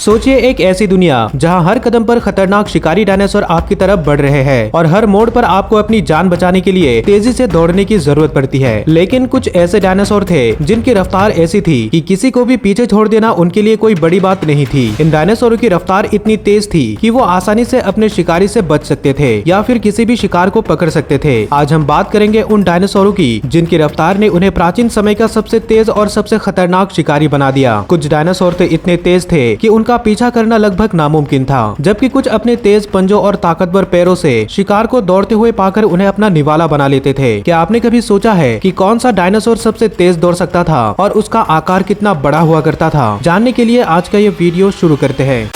सोचिए एक ऐसी दुनिया जहां हर कदम पर खतरनाक शिकारी डायनासोर आपकी तरफ बढ़ रहे हैं और हर मोड़ पर आपको अपनी जान बचाने के लिए तेजी से दौड़ने की जरूरत पड़ती है। लेकिन कुछ ऐसे डायनासोर थे जिनकी रफ्तार ऐसी थी कि किसी को भी पीछे छोड़ देना उनके लिए कोई बड़ी बात नहीं थी। इन डायनासोरों की रफ्तार इतनी तेज थी कि वो आसानी से अपने शिकारी से बच सकते थे या फिर किसी भी शिकार को पकड़ सकते थे। आज हम बात करेंगे उन डायनासोरों की जिनकी रफ्तार ने उन्हें प्राचीन समय का सबसे तेज और सबसे खतरनाक शिकारी बना दिया। कुछ डायनासोर तो इतने तेज थे कि उनका पीछा करना लगभग नामुमकिन था, जबकि कुछ अपने तेज पंजों और ताकतवर पैरों से शिकार को दौड़ते हुए पाकर उन्हें अपना निवाला बना लेते थे। क्या आपने कभी सोचा है कि कौन सा डायनासोर सबसे तेज दौड़ सकता था और उसका आकार कितना बड़ा हुआ करता था? जानने के लिए आज का ये वीडियो शुरू करते हैं।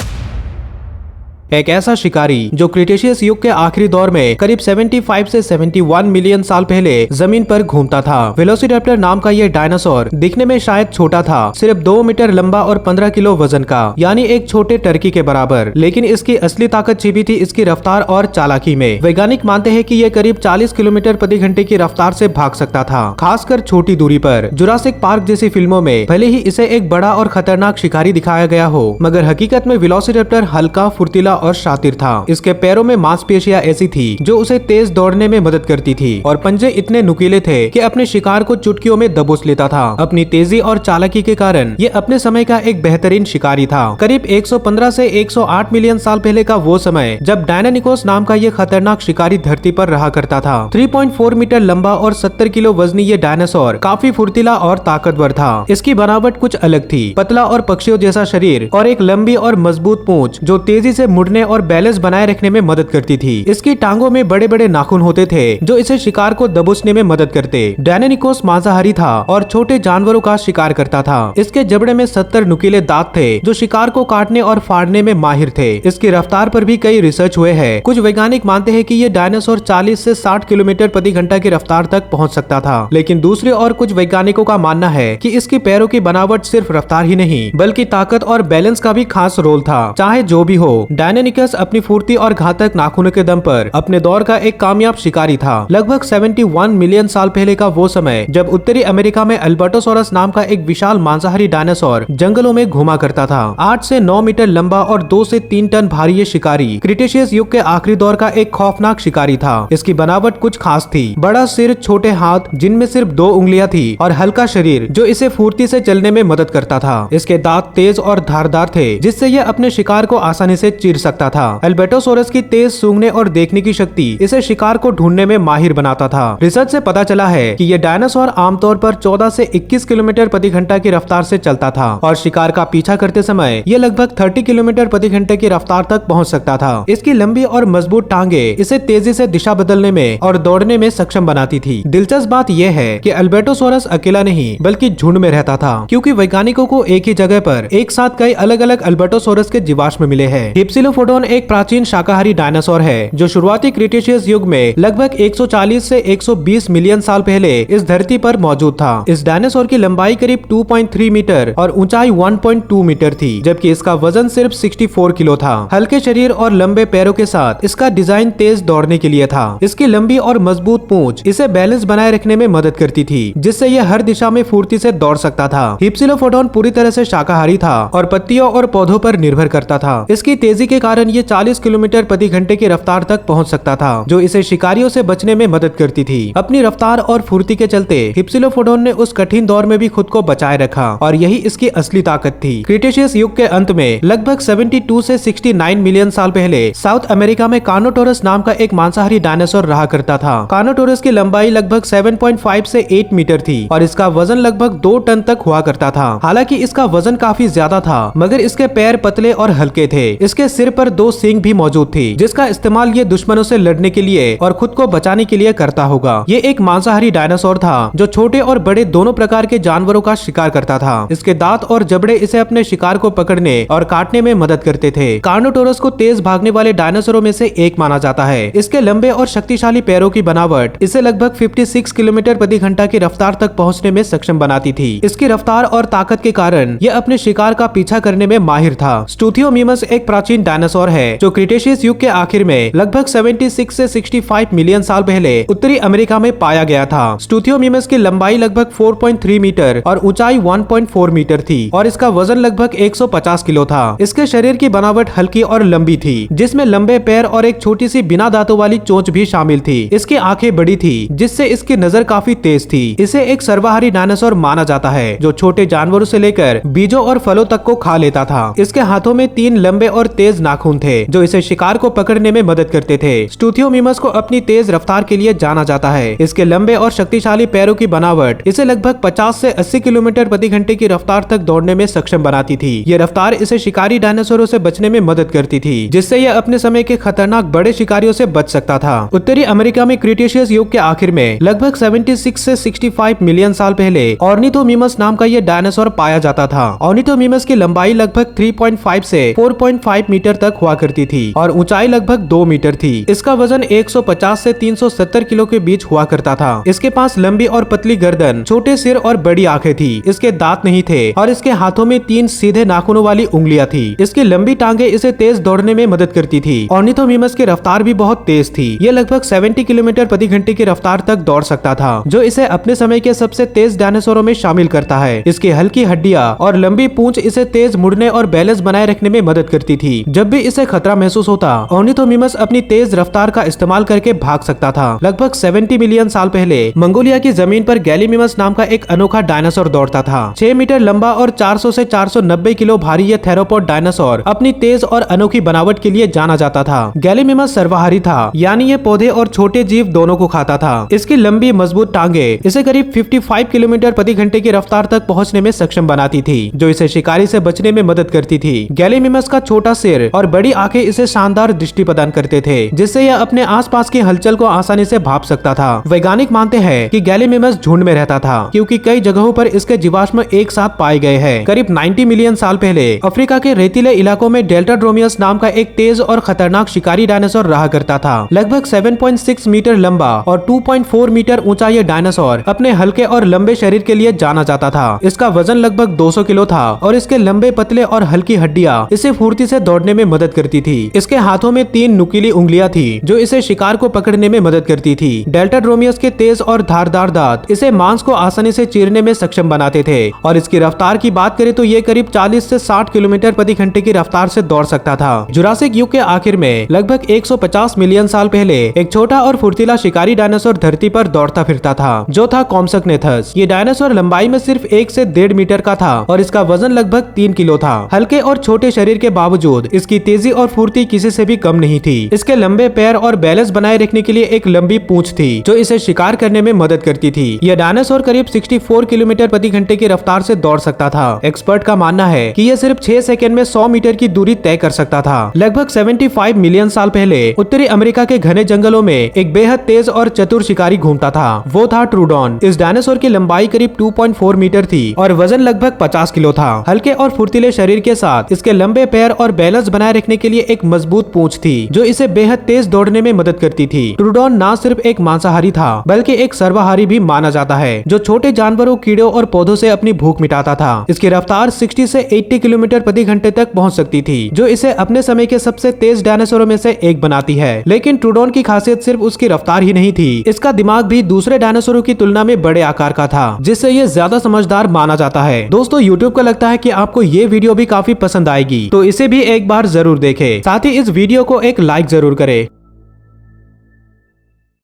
एक ऐसा शिकारी जो क्रिटेशियस युग के आखिरी दौर में करीब 75 से 71 मिलियन साल पहले जमीन पर घूमता था। वेलोसिरैप्टर नाम का यह डायनासोर दिखने में शायद छोटा था, सिर्फ 2 मीटर लंबा और 15 किलो वजन का, यानी एक छोटे टर्की के बराबर। लेकिन इसकी असली ताकत छिपी थी इसकी रफ्तार और चालाकी में। वैज्ञानिक मानते हैं कि यह करीब 40 किलोमीटर प्रति घंटे की रफ्तार से भाग सकता था, खासकर छोटी दूरी पर। जुरासिक पार्क जैसी फिल्मों में भले ही इसे एक बड़ा और खतरनाक शिकारी दिखाया गया हो, मगर हकीकत में वेलोसिरैप्टर हल्का, फुर्तीला और शातिर था। इसके पैरों में मांसपेशियां ऐसी थी जो उसे तेज दौड़ने में मदद करती थी और पंजे इतने नुकीले थे कि अपने शिकार को चुटकियों में दबोच लेता था। अपनी तेजी और चालाकी के कारण ये अपने समय का एक बेहतरीन शिकारी था। करीब 115 से 108 मिलियन साल पहले का वो समय जब डायनानिकोस नाम का ये खतरनाक शिकारी धरती पर रहा करता था। 3.4 मीटर लंबा और 70 किलो वजनी ये डायनासोर काफी फुर्तीला और ताकतवर था। इसकी बनावट कुछ अलग थी, पतला और पक्षियों जैसा शरीर और एक लंबी और मजबूत पूंछ जो तेजी से मुड़ने और बैलेंस बनाए रखने में मदद करती थी। इसकी टांगों में बड़े बड़े नाखून होते थे जो इसे शिकार को दबोचने में मदद करते। डायनानिकोस मांसाहारी था और छोटे जानवरों का शिकार करता था। इसके जबड़े में 70 नुकीले दांत थे जो शिकार को काटने और फाड़ने में माहिर थे। इसकी रफ्तार पर भी कई रिसर्च हुए हैं। कुछ वैज्ञानिक मानते हैं कि ये डायनासोर 40 से 60 किलोमीटर प्रति घंटा की रफ्तार तक पहुंच सकता था। लेकिन दूसरे और कुछ वैज्ञानिकों का मानना है कि इसकी पैरों की बनावट सिर्फ रफ्तार ही नहीं बल्कि ताकत और बैलेंस का भी खास रोल था। चाहे जो भी हो, डायनानिकस अपनी फुर्ती और घातक नाखूनों के दम पर अपने दौर का एक कामयाब शिकारी था। लगभग 71 मिलियन साल पहले का वो समय जब उत्तरी अमेरिका में अल्बर्टोसोरस नाम का एक विशाल मांसाहारी डायनासोर जंगलों में घुमा करता था। 8 से 9 मीटर लंबा और 2 से 3 टन भारी ये शिकारी क्रिटेशियस युग के आखिरी दौर का एक खौफनाक शिकारी था। इसकी बनावट कुछ खास थी, बड़ा सिर, छोटे हाथ जिनमें सिर्फ 2 उंगलियां थी और हल्का शरीर जो इसे फुर्ती से चलने में मदद करता था। इसके दांत तेज और धारदार थे जिससे यह अपने शिकार को आसानी से चीर सकता था। अल्बर्टोसोरस की तेज सूंघने और देखने की शक्ति इसे शिकार को ढूंढने में माहिर बनाता था। रिसर्च से पता चला है कि यह डायनासोर आमतौर पर 14 से 21 किलोमीटर प्रति घंटा की रफ्तार से चलता था और शिकार का पीछा करते समय यह लगभग 30 किलोमीटर प्रति घंटे की रफ्तार तक पहुंच सकता था। इसकी लंबी और मजबूत टांगे इसे तेजी से दिशा बदलने में और दौड़ने में सक्षम बनाती थी। दिलचस्प बात यह है कि अल्बर्टोसोरस अकेला नहीं बल्कि झुंड में रहता था, क्योंकि वैज्ञानिकों को एक ही जगह पर एक साथ कई अलग अलग अल्बर्टोसोरस के जीवाश्म मिले हैं। हिप्सिलोफोडोन एक प्राचीन शाकाहारी डायनासोर है जो शुरुआती क्रिटेशियस युग में लगभग 140 से 120 मिलियन साल पहले इस धरती पर मौजूद था। इस डायनासोर की लंबाई करीब 2.3 मीटर और ऊंचाई 1.2 मीटर थी, जबकि इसका वजन सिर्फ 64 किलो था। हल्के शरीर और लंबे पैरों के साथ इसका डिजाइन तेज दौड़ने के लिए था। इसकी लंबी और मजबूत पूंछ इसे बैलेंस बनाए रखने में मदद करती थी, जिससे यह हर दिशा में फुर्ती से दौड़ सकता था। हिप्सिलोफोडोन पूरी तरह से शाकाहारी था और पत्तियों और पौधों पर निर्भर करता था। इसकी तेजी के कारण ये 40 किलोमीटर प्रति घंटे की रफ्तार तक पहुंच सकता था, जो इसे शिकारियों से बचने में मदद करती थी। अपनी रफ्तार और फुर्ती के चलते हिप्सिलोफोडोन ने उस कठिन दौर में भी खुद को बचाए रखा और यही इसकी असली ताकत थी। क्रिटेशियस युग के अंत में लगभग 72 से 69 मिलियन साल पहले साउथ अमेरिका में कार्नोटोरस नाम का एक मांसाहारी डायनासोर रहा करता था। कार्नोटोरस की लंबाई लगभग 7.5 से 8 मीटर थी और इसका वजन लगभग 2 टन तक हुआ करता था। हालांकि इसका वजन काफी ज्यादा था, मगर इसके पैर पतले और हल्के थे। इसके सिर पर 2 सींग भी मौजूद थी, जिसका इस्तेमाल ये दुश्मनों से लड़ने के लिए और खुद को बचाने के लिए करता होगा। ये एक मांसाहारी डायनासोर था जो छोटे और बड़े दोनों प्रकार के जानवरों का शिकार करता था। इसके दांत और जबड़े इसे अपने शिकार को पकड़ने और काटने में मदद करते थे। कार्नोटोरस को तेज भागने वाले डायनासोरों में से एक माना जाता है। इसके लंबे और शक्तिशाली पैरों की बनावट इसे लगभग 56 किलोमीटर प्रति घंटा की रफ्तार तक पहुंचने में सक्षम बनाती थी। इसकी रफ्तार और ताकत के कारण यह अपने शिकार का पीछा करने में माहिर था। स्टूथियोमीमस एक प्राचीन डायनासोर डायनासोर है जो क्रिटेशियस युग के आखिर में लगभग 76 से 65 मिलियन साल पहले उत्तरी अमेरिका में पाया गया था। स्टूथियोमिमस की लंबाई लगभग 4.3 मीटर और ऊंचाई 1.4 मीटर थी और इसका वजन लगभग 150 किलो था। इसके शरीर की बनावट हल्की और लंबी थी, जिसमें लंबे पैर और एक छोटी सी बिना दांतों वाली चोंच भी शामिल थी। इसकी आंखें बड़ी थी, जिससे इसकी नजर काफी तेज थी। इसे एक सर्वाहारी डायनासोर माना जाता है जो छोटे जानवरों से लेकर बीजों और फलों तक को खा लेता था। इसके हाथों में 3 लंबे और तेज नाखून थे जो इसे शिकार को पकड़ने में मदद करते थे। स्टूथियोमिमस को अपनी तेज रफ्तार के लिए जाना जाता है। इसके लंबे और शक्तिशाली पैरों की बनावट इसे लगभग 50 से 80 किलोमीटर प्रति घंटे की रफ्तार तक दौड़ने में सक्षम बनाती थी। ये रफ्तार इसे शिकारी डायनासोरों से बचने में मदद करती थी, जिससे यह अपने समय के खतरनाक बड़े शिकारियों से बच सकता था। उत्तरी अमेरिका में क्रिटेशियस युग के आखिर में लगभग 76 से 65 मिलियन साल पहले ऑर्निथोमिमस नाम का यह डायनासोर पाया जाता था। ऑर्निथोमिमस की लंबाई लगभग 3.5 से 4.5 मीटर तक हुआ करती थी और ऊंचाई लगभग 2 मीटर थी। इसका वजन 150 से 370 किलो के बीच हुआ करता था। इसके पास लंबी और पतली गर्दन, छोटे सिर और बड़ी आंखें थी। इसके दांत नहीं थे और इसके हाथों में 3 सीधे नाखूनों वाली उंगलियां थी। इसकी लंबी टांगे इसे तेज दौड़ने में मदद करती थी। ऑर्निथोमिमस की रफ्तार भी बहुत तेज थी। यह लगभग 70 किलोमीटर प्रति घंटे की रफ्तार तक दौड़ सकता था, जो इसे अपने समय के सबसे तेज डायनासोरों में शामिल करता है। इसकी हल्की हड्डियां और लंबी पूंछ इसे तेज मुड़ने और बैलेंस बनाए रखने में मदद करती थी। जब भी इसे खतरा महसूस होता, ऑर्निथोमिमस अपनी तेज रफ्तार का इस्तेमाल करके भाग सकता था। लगभग 70 मिलियन साल पहले मंगोलिया की जमीन पर गैलीमिमस नाम का एक अनोखा डायनासोर दौड़ता था। 6 मीटर लंबा और 400 से 490 किलो भारी यह थेरोपोड डायनासोर अपनी तेज और अनोखी बनावट के लिए जाना जाता था। गैलीमिमस सर्वाहारी था, यानी ये पौधे और छोटे जीव दोनों को खाता था। इसकी लंबी मजबूत टांगे इसे करीब 55 किलोमीटर प्रति घंटे की रफ्तार तक पहुंचने में सक्षम बनाती थी, जो इसे शिकारी से बचने में मदद करती थी। गैलीमिमस का छोटा सिर और बड़ी आंखें इसे शानदार दृष्टि प्रदान करते थे, जिससे यह अपने आसपास की हलचल को आसानी से भांप सकता था। वैज्ञानिक मानते हैं कि गैलीमिमस झुंड में रहता था, क्योंकि कई जगहों पर इसके जीवाश्म एक साथ पाए गए हैं। करीब 90 मिलियन साल पहले अफ्रीका के रेतीले इलाकों में डेल्टाड्रोमियस नाम का एक तेज और खतरनाक शिकारी डायनासोर रहा करता था। लगभग 7.6 मीटर लंबा और 2.4 मीटर ऊंचा यह डायनासोर अपने हल्के और लंबे शरीर के लिए जाना जाता था। इसका वजन लगभग 200 किलो था और इसके लंबे पतले और हल्की हड्डियां इसे फुर्ती से दौड़ने में मदद करती थी। इसके हाथों में 3 नुकीली उंगलियां थी जो इसे शिकार को पकड़ने में मदद करती थी। डेल्टाड्रोमियस के तेज और धारदार दांत इसे मांस को आसानी से चीरने में सक्षम बनाते थे और इसकी रफ्तार की बात करें तो ये करीब 40 से 60 किलोमीटर प्रति घंटे की रफ्तार से दौड़ सकता था। जुरासिक युग के आखिर में लगभग 150 मिलियन साल पहले एक छोटा और फुर्तीला शिकारी डायनासोर धरती पर दौड़ता फिरता था, जो था कॉम्सकनेथस। ये डायनासोर लंबाई में सिर्फ 1 से 1.5 मीटर का था और इसका वजन लगभग 3 किलो था। हल्के और छोटे शरीर के बावजूद इसकी तेजी और फुर्ती किसी से भी कम नहीं थी। इसके लंबे पैर और बैलेंस बनाए रखने के लिए एक लंबी पूंछ थी जो इसे शिकार करने में मदद करती थी। यह डायनासोर करीब 64 किलोमीटर प्रति घंटे की रफ्तार से दौड़ सकता था। एक्सपर्ट का मानना है कि यह सिर्फ 6 सेकंड में 100 मीटर की दूरी तय कर सकता था। लगभग 75 मिलियन साल पहले उत्तरी अमेरिका के घने जंगलों में एक बेहद तेज और चतुर शिकारी घूमता था। वो था ट्रूडॉन। इस डायनासोर की लंबाई करीब 2.4 मीटर थी और वजन लगभग 50 किलो था। हल्के और फुर्तीले शरीर के साथ इसके लंबे पैर और बैलेंस बनाए रखने के लिए एक मजबूत पूंछ थी जो इसे बेहद तेज दौड़ने में मदद करती थी। ट्रूडॉन न सिर्फ एक मांसाहारी था बल्कि एक सर्वाहारी भी माना जाता है, जो छोटे जानवरों, कीड़ों और पौधों से अपनी भूख मिटाता था। इसकी रफ्तार 60 से 80 किलोमीटर प्रति घंटे तक पहुंच सकती थी, जो इसे अपने समय के सबसे तेज डायनासोरों में से एक बनाती है। लेकिन ट्रूडॉन की खासियत सिर्फ उसकी रफ्तार ही नहीं थी, इसका दिमाग भी दूसरे डायनासोरों की तुलना में बड़े आकार का था, जिससे ये ज्यादा समझदार माना जाता है। दोस्तों, यूट्यूब को लगता है कि आपको ये वीडियो भी काफी पसंद आएगी, तो इसे भी एक बार जरूर देखें। साथ ही इस वीडियो को एक लाइक जरूर करें।